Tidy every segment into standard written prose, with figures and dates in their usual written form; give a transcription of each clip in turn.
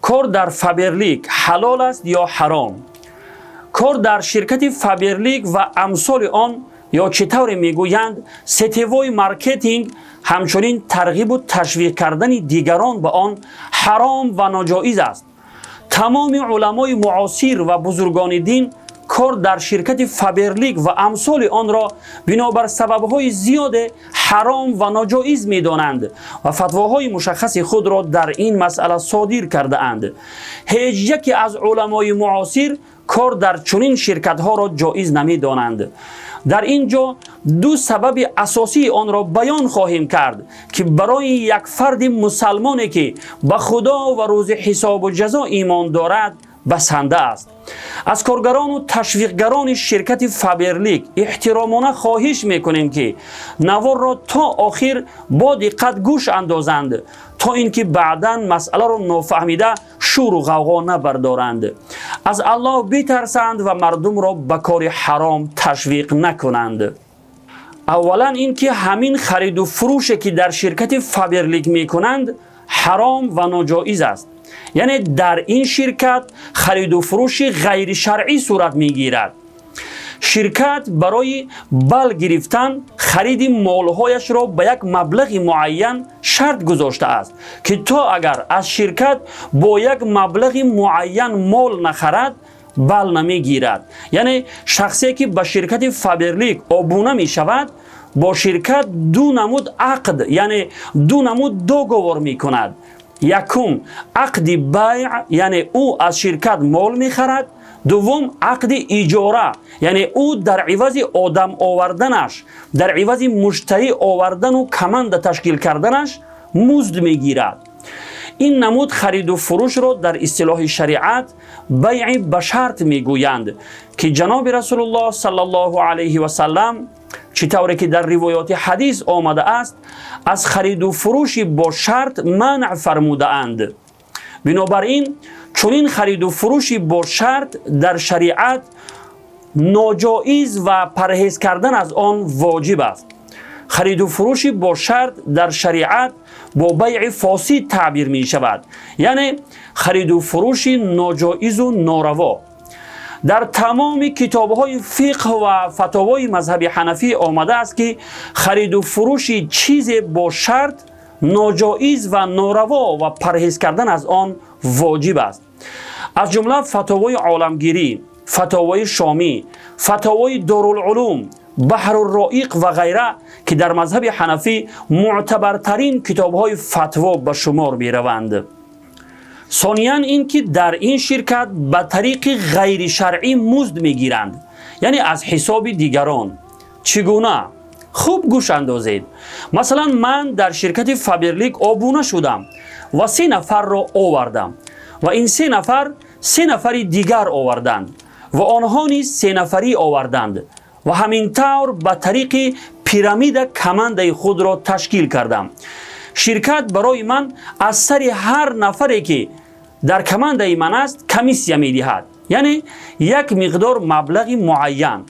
کار در فابرلیک حلال است یا حرام؟ کار در شرکت فابرلیک و امثال آن یا چطور میگویند ستوای مارکتینگ همچنین ترغیب و تشویق کردن دیگران به آن حرام و ناجایز است. تمام علمای معاصر و بزرگان دین کار در شرکت فابرلیک و امثال آن را بنابر سببهای زیاد حرام و ناجایز می دانند و فتواهای مشخص خود را در این مسئله صادر کرده اند. هیچ یکی از علمای معاصر کار در چنین شرکت ها را جایز نمی دانند. در اینجا دو سبب اساسی آن را بیان خواهیم کرد که برای یک فرد مسلمانی که به خدا و روز حساب و جزا ایمان دارد بسنده است. از کارگران و تشویقگران شرکت فابرلیک احترامانه خواهش میکنیم که نوار را تا آخر با دقت گوش اندازند تا اینکه بعداً مسئله را نافهمیده شور و غوغا نبردارند. از الله بترسند و مردم را به کار حرام تشویق نکنند. اولا اینکه همین خرید و فروشی که در شرکت فابرلیک میکنند حرام و ناجایز است. یعنی در این شرکت خرید و فروش غیر شرعی صورت میگیرد. شرکت برای بل گرفتن خرید مالهایش را به یک مبلغ معین شرط گذاشته است که تا اگر از شرکت با یک مبلغ معین مال نخرد بل نمیگیرد. یعنی شخصی که به شرکت فابرلیک آبونه می شود با شرکت دو نمود عقد یعنی دو نمود دوگوار می کند. یکم عقد بیع یعنی او از شرکت مال می خرد. دوم عقد اجاره یعنی او در عوض آدم آوردنش در عوض مشتری آوردن و کمند تشکیل کردنش مزد می گیرد. این نمود خرید و فروش را در اصطلاح شریعت بیع به شرط می گویند که جناب رسول الله صلی الله علیه و سلم چطوری که در روایات حدیث آمده است از خرید و فروش با شرط منع فرموده اند. بنابراین چنین خرید و فروش با شرط در شریعت ناجایز و پرهیز کردن از آن واجب است. خرید و فروش با شرط در شریعت با بیع فاسد تعبیر می شود، یعنی خرید و فروش ناجایز و ناروا. در تمام کتاب‌های فقه و فتاوای مذهب حنفی آمده است که خرید و فروش چیز با شرط ناجایز و ناروا و پرهیز کردن از آن واجب است. از جمله فتاوای عالمگیری، فتاوای شامی، فتاوای دارالعلوم، بحر الرائق و غیره که در مذهب حنفی معتبرترین کتاب‌های فتوا به شمار می‌روند. ثانیاً این که در این شرکت به طریق غیر شرعی مزد میگیرند، یعنی از حساب دیگران. چگونه؟ خوب گوش اندازید. مثلا من در شرکت فابرلیک آبونه شدم و 3 نفر را آوردم و این 3 نفر 3 نفری دیگر آوردند و آنها نیز 3 نفری آوردند و همینطور به طریق پیرامید کمند خود را تشکیل کردم. شرکت برای من از سر هر نفری که در کمند من است کمیسیه می دهد، یعنی یک مقدار مبلغ معین.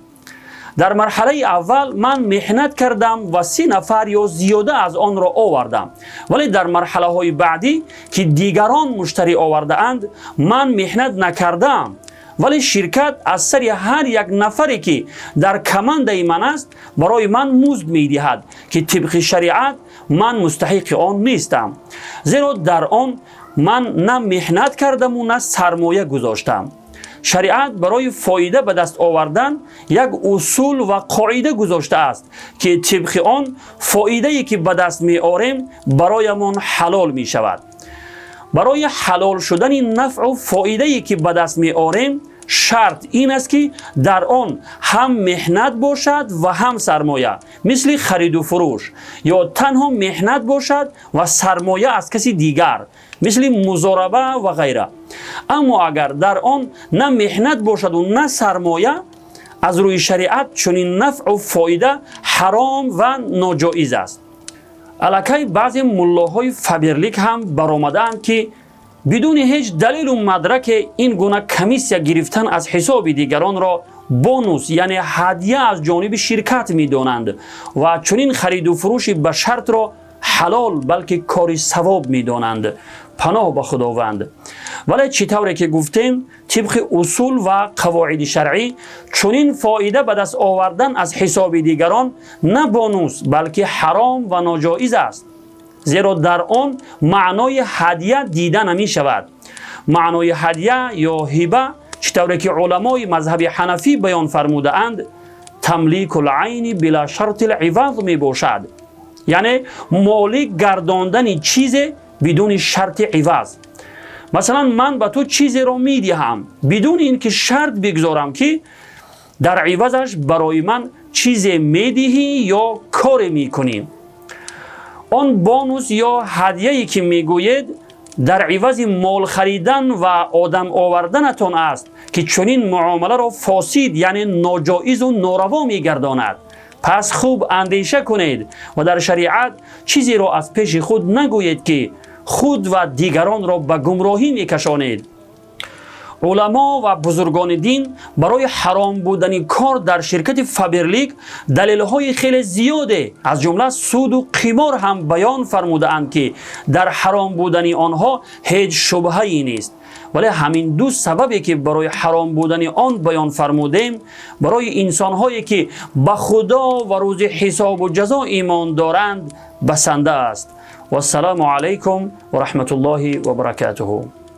در مرحله اول من محنت کردم و 3 نفر یا زیاده از آن را آوردم، ولی در مرحله های بعدی که دیگران مشتری آورده اند من محنت نکردم، ولی شرکت از سر هر یک نفری که در کمند من است برای من مزد می دهد که طبق شریعت من مستحق آن نیستم، زیرا در آن من نه محنت کردم و نه سرمایه گذاشتم. شریعت برای فایده به دست آوردن یک اصول و قاعده گذاشته است که طبق آن فایده‌ای که به دست می آوریم برایمان حلال می شود. برای حلال شدن نفع و فایده‌ای که به دست می آوریم شرط این است که در آن هم محنت باشد و هم سرمایه، مثل خرید و فروش، یا تنها محنت باشد و سرمایه از کسی دیگر مثل مضاربه و غیره. اما اگر در آن نه محنت باشد و نه سرمایه، از روی شریعت چنین نفع و فایده حرام و ناجایز است. الکی بعضی ملاهای فابرلیک هم برآمدند که بدون هیچ دلیل و مدرک این گونه کمیسیه گرفتن از حساب دیگران را بونوس یعنی هدیه از جانب شرکت می دانند و چنین خرید و فروش به شرط را حلال بلکه کاری ثواب می دانند. پناه به خداوند. ولی چطوری که گفتیم طبق اصول و قواعد شرعی چنین فایده به دست آوردن از حساب دیگران نه بونوس بلکه حرام و ناجایز است، زیرا در آن معنای هدیه دیده نمی شود. معنای هدیه یا هبه چطوری که علمای مذهب حنفی بیان فرموده اند تملیک العین بلا شرط العوض می باشد، یعنی مالک گرداندن چیز بدون شرط عوض. مثلا من به تو چیزی را می دهم بدون اینکه شرط بگذارم که در عوضش برای من چیزی می دهی یا کاری می کنی. آن بونوس یا هدیه‌ای که می گوید در عوض مال خریدن و آدم آوردنتان است که چنین معامله را فاسد یعنی ناجایز و ناروا می گرداند. پس خوب اندیشه کنید و در شریعت چیزی را از پیش خود نگویید که خود و دیگران را به گمراهی میکشانید. علما و بزرگان دین برای حرام بودن کار در شرکت فابرلیک دلیل‌های خیلی زیاده از جمله سود و قمار هم بیان فرموده اند که در حرام بودن آنها هیچ شبهه‌ای نیست. ولی همین دو سببی که برای حرام بودن آن بیان فرمودیم برای انسان‌هایی که به خدا و روز حساب و جزا ایمان دارند بسنده است. و السلام علیکم و رحمت الله و برکاته.